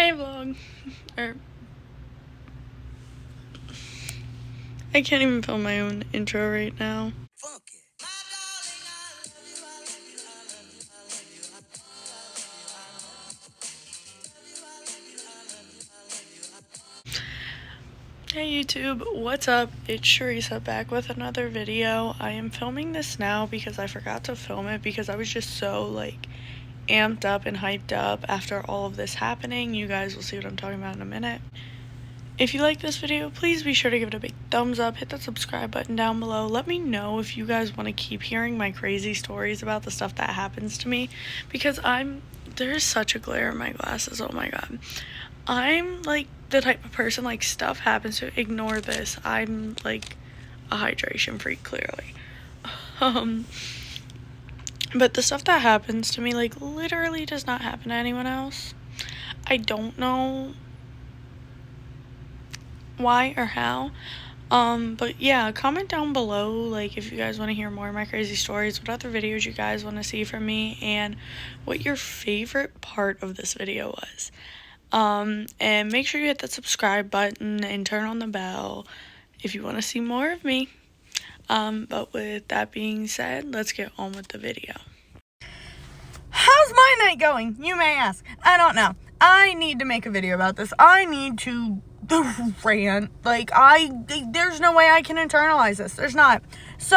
Hey vlog. I can't even film my own intro right now. Hey YouTube, what's up? It's Sharisa back with another video. I am filming this now because I forgot to film it because I was just so amped up and hyped up after all of this happening. You guys will see what I'm talking about in a minute. If you like this video, please be sure to give it a big thumbs up, hit that subscribe button down below. Let me know if you guys want to keep hearing my crazy stories about the stuff that happens to me, because there's such a glare in my glasses, oh my god. I'm the type of person, stuff happens to ignore this. I'm a hydration freak, clearly. But the stuff that happens to me literally does not happen to anyone else. I don't know why or how, but yeah, comment down below if you guys want to hear more of my crazy stories, what other videos you guys want to see from me, and what your favorite part of this video was. And make sure you hit that subscribe button and turn on the bell if you want to see more of me. But with that being said, let's get on with the video. How's my night going, you may ask? I don't know. I need to make a video about this. I need to rant. There's no way I can internalize this. There's not. So,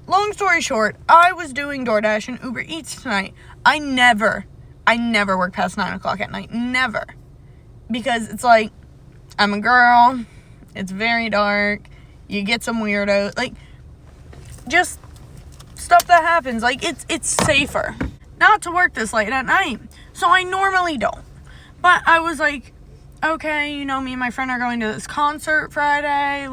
long story short, I was doing DoorDash and Uber Eats tonight. I never work past 9 o'clock at night. Never. Because it's I'm a girl. It's very dark. You get some weirdo. Just stuff that happens. It's safer not to work this late at night. So I normally don't. But I was okay, me and my friend are going to this concert Friday.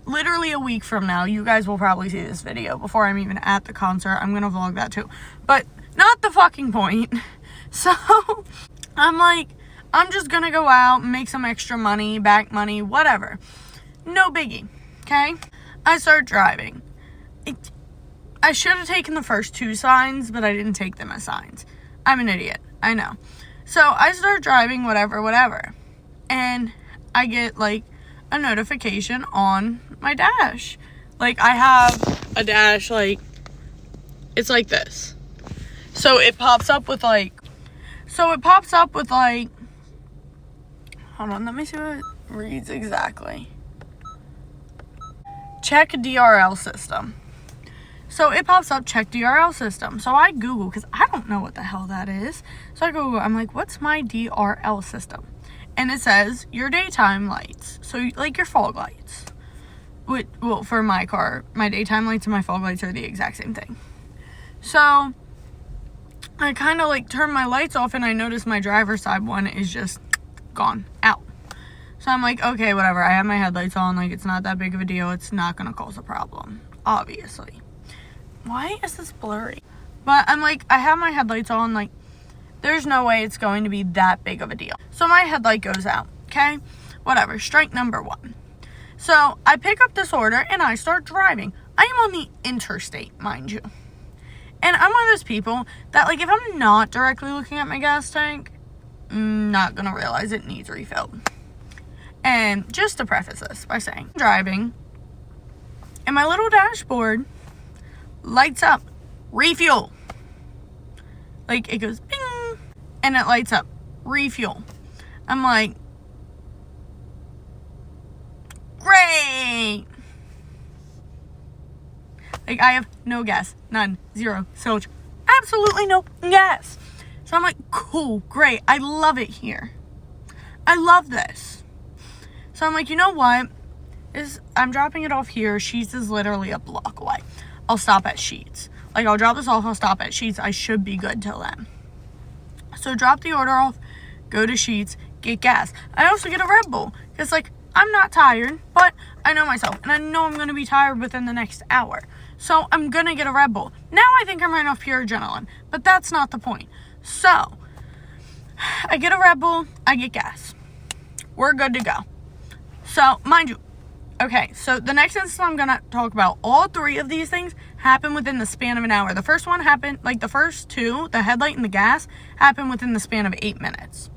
Literally a week from now. You guys will probably see this video before I'm even at the concert. I'm going to vlog that too. But not the fucking point. So, I'm just gonna go out and make some extra money, back money, whatever. No biggie, okay? I start driving. I should have taken the first two signs, but I didn't take them as signs. I'm an idiot, I know. So, I start driving, whatever. And I get, a notification on my dash. I have a dash, it's like this. So, it pops up with, hold on, let me see what it reads exactly. Check DRL system. So it pops up, check DRL system. So I Google, because I don't know what the hell that is. So I Google, I'm what's my DRL system? And it says your daytime lights. So your fog lights. Well, for my car, my daytime lights and my fog lights are the exact same thing. So I kind of turn my lights off, and I notice my driver's side one is just gone out. So I'm okay, whatever. I have my headlights on. It's not that big of a deal. It's not going to cause a problem, obviously. Why is this blurry? But I'm I have my headlights on. There's no way it's going to be that big of a deal. So my headlight goes out, okay? Whatever. Strike number one. So I pick up this order, and I start driving. I am on the interstate, mind you. And I'm one of those people that, if I'm not directly looking at my gas tank, I'm not going to realize it needs refilled. And just to preface this by saying, I'm driving, and my little dashboard lights up, refuel. It goes bing, and it lights up, refuel. I'm great. I have no gas. None. Zero. Zilch. Absolutely no gas. So I'm cool. Great. I love it here. I love this. So I'm you know what? I'm dropping it off here. Sheets is literally a block away. I'll stop at Sheets. I'll drop this off. I'll stop at Sheets. I should be good till then. So drop the order off. Go to Sheets. Get gas. I also get a Red Bull. Because, I'm not tired. But I know myself. And I know I'm going to be tired within the next hour. So, I'm going to get a Red Bull. Now, I think I'm running off pure adrenaline. But that's not the point. So, I get a Red Bull. I get gas. We're good to go. So, mind you. Okay, so the next instance I'm going to talk about, all three of these things happen within the span of an hour. The first one happened, the first two, the headlight and the gas, happened within the span of 8 minutes.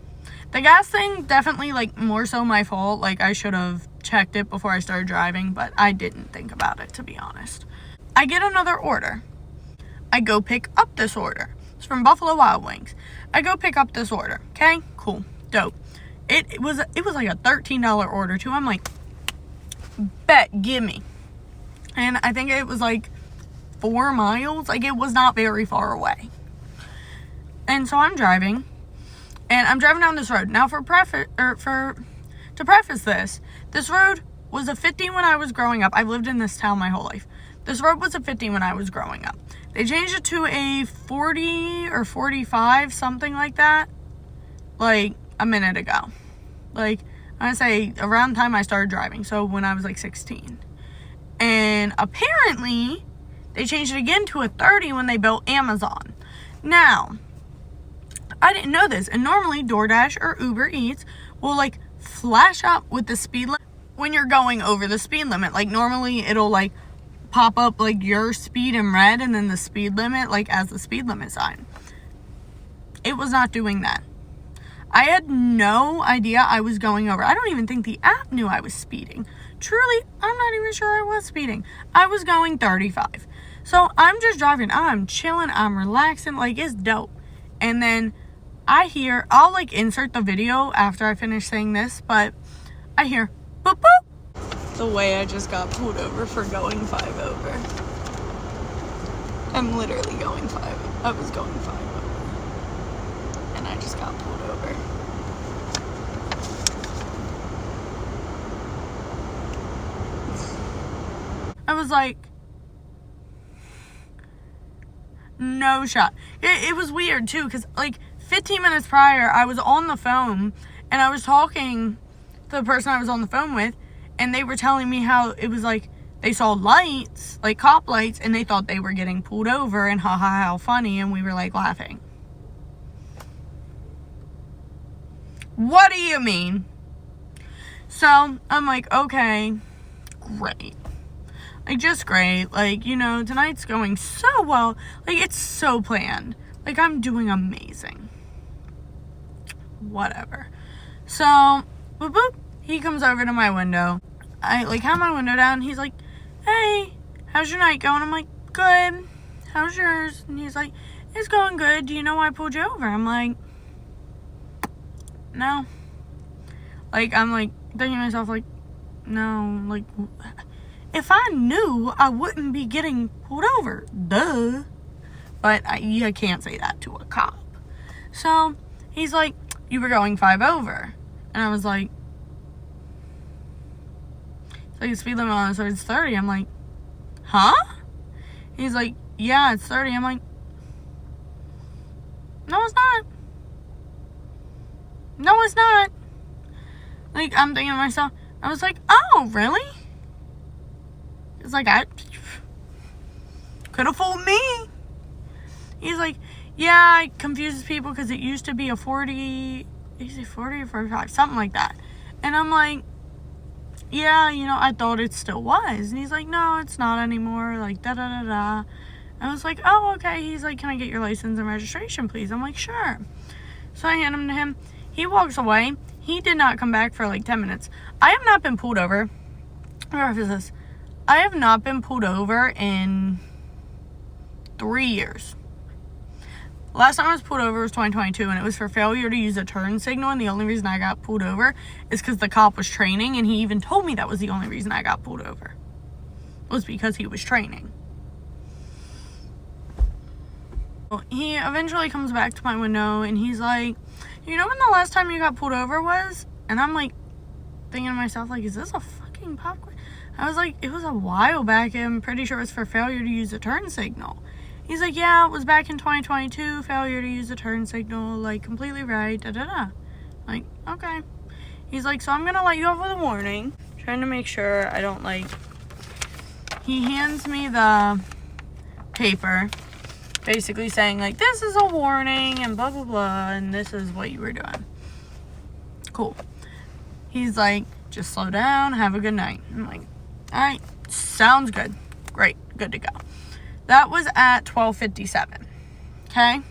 The gas thing, definitely, like, more so my fault. Like, I should have checked it before I started driving, but I didn't think about it, to be honest. I get another order. I go pick up this order. It's from Buffalo Wild Wings. I go pick up this order. Okay, cool, dope. It was like a $13 order too. I'm like, bet, gimme. And I think it was like 4 miles. Like, it was not very far away. And so I'm driving, and I'm driving down this road. Now, to preface this road was a 50 when I was growing up. I've lived in this town my whole life. This road was a 50 when I was growing up. They changed it to a 40 or 45, something like that, like a minute ago. Like, I want to say around the time I started driving, so when I was like 16. And apparently, they changed it again to a 30 when they built Amazon. Now, I didn't know this, and normally DoorDash or Uber Eats will, like, flash up with the speed limit when you're going over the speed limit. Like, normally it'll, like, pop up, like, your speed in red and then the speed limit, like, as the speed limit sign. It was not doing that. I had no idea I was going over. I don't even think the app knew I was speeding. Truly, I'm not even sure I was speeding. I was going 35. So I'm just driving. I'm chilling. I'm relaxing. Like, it's dope. And then I'll, like, insert the video after I finish saying this, but I hear, boop, boop. The way I just got pulled over for going 5 over. I'm literally going 5. I was going 5 over. And I just got pulled over. I was like, no shot. It was weird too, because like 15 minutes prior, I was on the phone and I was talking to the person I was on the phone with, and they were telling me how it was like they saw lights, like cop lights, and they thought they were getting pulled over, and haha, how funny, and we were like laughing. What do you mean? So I'm like, okay, great. Like, just great. Like, you know, tonight's going so well. Like, it's so planned. Like, I'm doing amazing. Whatever. So, boop, boop. He comes over to my window. I, like, have my window down. He's like, hey, how's your night going? I'm like, good. How's yours? And he's like, it's going good. Do you know why I pulled you over? I'm like, no. Like, I'm, like, thinking to myself, like, no. Like, if I knew, I wouldn't be getting pulled over. Duh. But you can't say that to a cop. So, he's like, you were going 5 over. And I was like, so the speed limit on this road is 30. I'm like, huh? He's like, yeah, it's 30. I'm like, no, it's not. No, it's not. Like, I'm thinking to myself, I was like, oh, really? It's like, I could have fooled me. He's like, yeah, it confuses people because it used to be a 40, is it 40 or 45, something like that. And I'm like, yeah, you know, I thought it still was. And he's like, no, it's not anymore, like, da-da-da-da. I was like, oh, okay. He's like, can I get your license and registration, please? I'm like, sure. So I hand them to him. He walks away. He did not come back for like 10 minutes. I have not been pulled over. What is this? I have not been pulled over in 3 years. Last time I was pulled over was 2022, and it was for failure to use a turn signal, and the only reason I got pulled over is because the cop was training, and he even told me that was the only reason I got pulled over. Was because he was training. He eventually comes back to my window, and he's like, you know when the last time you got pulled over was? And I'm like, thinking to myself, like, is this a fucking popcorn? I was like, it was a while back, and I'm pretty sure it was for failure to use a turn signal. He's like, yeah, it was back in 2022, failure to use a turn signal, like, completely right, da-da-da. Like, okay. He's like, so I'm gonna let you off with a warning. Trying to make sure I don't, like, he hands me the paper, basically saying, like, this is a warning, and blah, blah, blah, and this is what you were doing. Cool. He's like, just slow down, have a good night. I'm like, alright, sounds good. Great, good to go. That was at 12:57. Okay?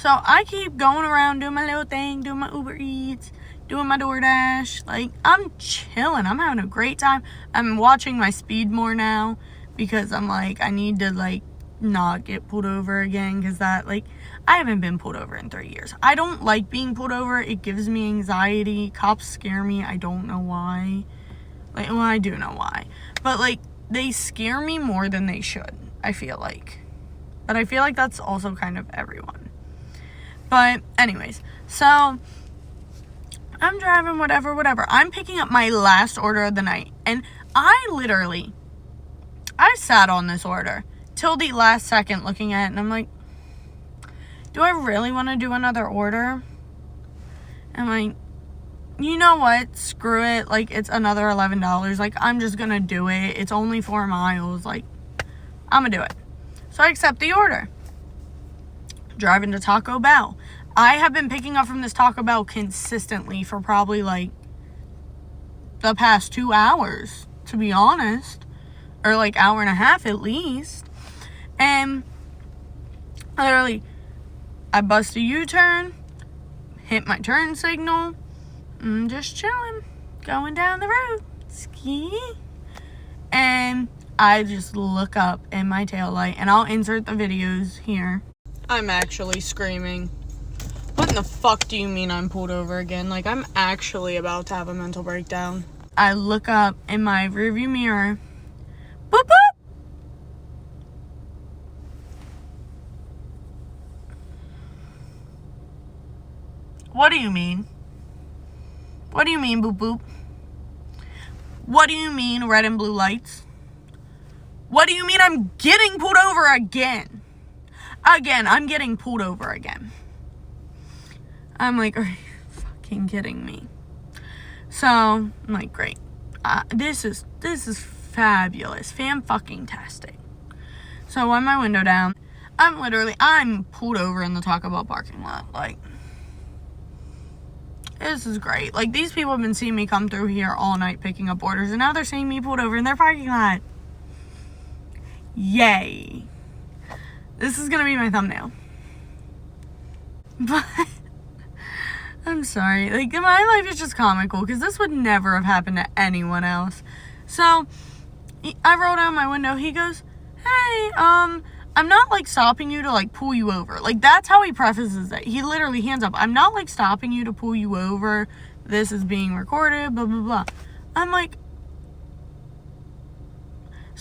So I keep going around doing my little thing, doing my Uber Eats, doing my DoorDash. Like, I'm chilling. I'm having a great time. I'm watching my speed more now because I'm like, I need to, like, not get pulled over again, because that, like, I haven't been pulled over in 3 years. I don't like being pulled over. It gives me anxiety. Cops scare me. I don't know why. Like, well, I do know why. But, like, they scare me more than they should, I feel like. But I feel like that's also kind of everyone. But anyways, so I'm driving, whatever. I'm picking up my last order of the night. And I sat on this order till the last second looking at it. And I'm like, do I really want to do another order? I'm like, you know what? Screw it. Like, it's another $11. Like, I'm just going to do it. It's only 4 miles. Like, I'm going to do it. So I accept the order. Driving to Taco Bell. I have been picking up from this Taco Bell consistently for probably, like, the past 2 hours, to be honest. Or, like, hour and a half at least. And literally, I bust a U-turn, hit my turn signal, I'm just chilling, going down the road, ski. And I just look up in my taillight, and I'll insert the videos here. I'm actually screaming. What in the fuck do you mean I'm pulled over again? Like, I'm actually about to have a mental breakdown. I look up in my rearview mirror. Boop, boop. What do you mean? What do you mean, boop, boop? What do you mean, red and blue lights? What do you mean I'm getting pulled over again? Again, I'm getting pulled over again. I'm like, are you fucking kidding me? So, I'm like, great. This is fabulous. Fan-fucking-tastic. So, I wind my window down. I'm pulled over in the Taco Bell parking lot. Like, this is great. Like, these people have been seeing me come through here all night picking up orders, and now they're seeing me pulled over in their parking lot. Yay. This is gonna be my thumbnail. But I'm sorry. Like, my life is just comical, because this would never have happened to anyone else. So, I roll down my window. He goes, hey, I'm not, like, stopping you to, like, pull you over. Like, that's how he prefaces it. He literally hands up. I'm not, like, stopping you to pull you over. This is being recorded, blah, blah, blah. I'm like,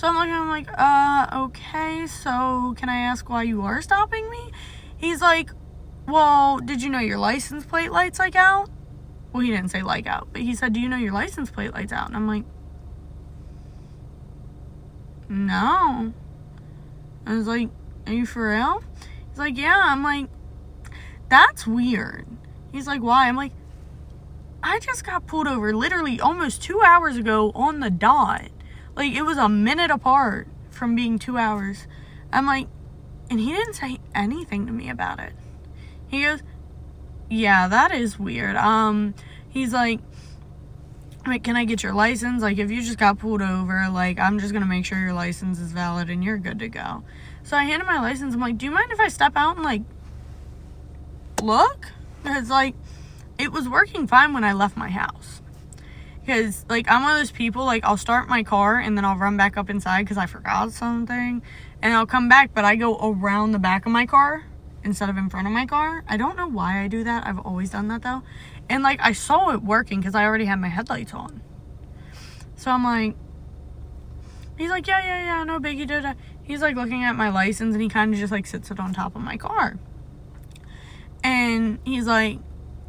okay, so can I ask why you are stopping me? He's like, well, did you know your license plate light's, like, out? Well, he didn't say, like, out, but he said, do you know your license plate light's out? And I'm like, no. I was like, are you for real? He's like, yeah. I'm like, that's weird. He's like, why? I'm like, I just got pulled over literally almost 2 hours ago on the dot. Like, it was a minute apart from being 2 hours. I'm like, and he didn't say anything to me about it. He goes, yeah, that is weird. He's like, can I get your license? Like, if you just got pulled over, like, I'm just gonna make sure your license is valid and you're good to go. So I handed my license. I'm like, do you mind if I step out and, like, look? Because, like, it was working fine when I left my house. Because, like, I'm one of those people, like, I'll start my car and then I'll run back up inside because I forgot something. And I'll come back, but I go around the back of my car instead of in front of my car. I don't know why I do that. I've always done that, though. And, like, I saw it working because I already had my headlights on. So I'm like, he's like, yeah, no biggie, da. He's, like, looking at my license, and he kind of just, like, sits it on top of my car. And he's like,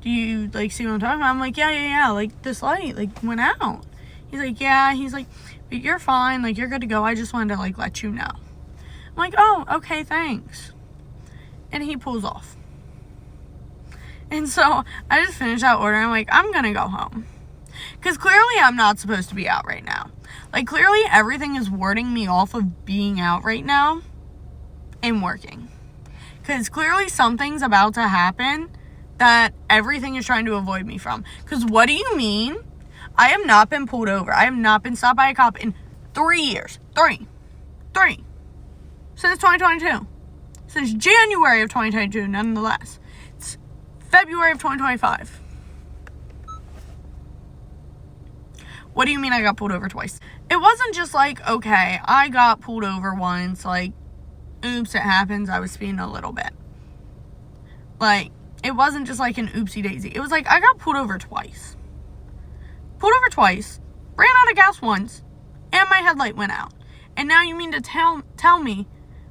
do you, like, see what I'm talking about? I'm like, yeah, like, this light, like, went out. He's like, yeah. He's like, but you're fine. Like, you're good to go. I just wanted to, like, let you know. I'm like, oh, okay, thanks. And he pulls off. And so I just finished that order. I'm like, I'm going to go home. Because clearly I'm not supposed to be out right now. Like, clearly everything is warding me off of being out right now and working. Because clearly something's about to happen that everything is trying to avoid me from. Because what do you mean? I have not been pulled over. I have not been stopped by a cop in 3 years. Three. Since 2022. Since January of 2022, nonetheless. February of 2025. What do you mean I got pulled over twice? It wasn't just like, okay, I got pulled over once, like, oops, it happens, I was speeding a little bit. Like, it wasn't just like an oopsie daisy. It was like, I got pulled over twice. Pulled over twice, ran out of gas once, and my headlight went out. And now you mean to tell me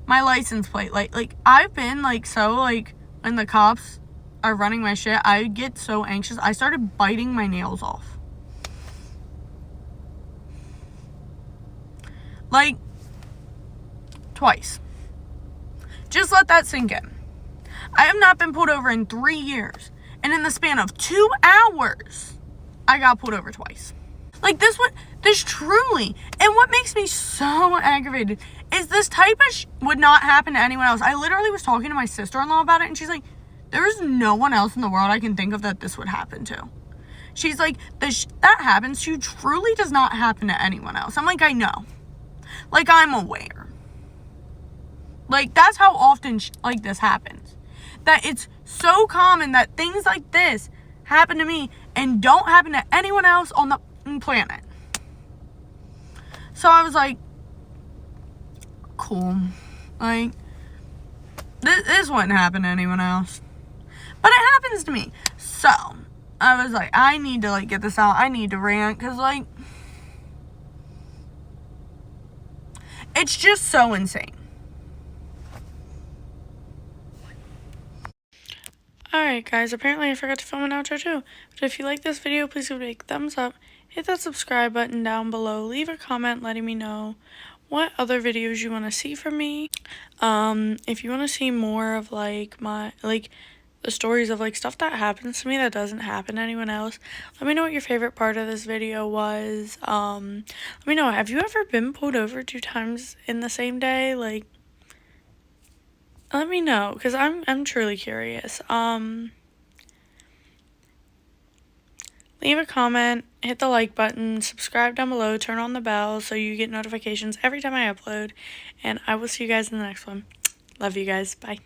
my license plate, like, I've been, like, so, like, when the cops are running my shit, I get so anxious. I started biting my nails off. Like, twice. Just let that sink in. I have not been pulled over in 3 years. And in the span of 2 hours, I got pulled over twice. Like, this truly, and what makes me so aggravated is this type of would not happen to anyone else. I literally was talking to my sister-in-law about it, and she's like, there's no one else in the world I can think of that this would happen to. She's like, that happens to you truly does not happen to anyone else. I'm like, I know. Like, I'm aware. Like, that's how often like this happens. That it's so common that things like this happen to me and don't happen to anyone else on the planet. So I was like, cool. Like, this wouldn't happen to anyone else. But it happens to me. So, I was like, I need to, like, get this out. I need to rant. Because, like, it's just so insane. Alright guys, apparently I forgot to film an outro too. But if you like this video, please give it a big thumbs up. Hit that subscribe button down below. Leave a comment letting me know what other videos you want to see from me. If you want to see more of like the stories of like stuff that happens to me that doesn't happen to anyone else, let me know what your favorite part of this video was. Let me know, have you ever been pulled over 2 times in the same day? Like, let me know, because I'm truly curious. Leave a comment, hit the like button, subscribe down below, turn on the bell so you get notifications every time I upload, and I will see you guys in the next one. Love you guys. Bye.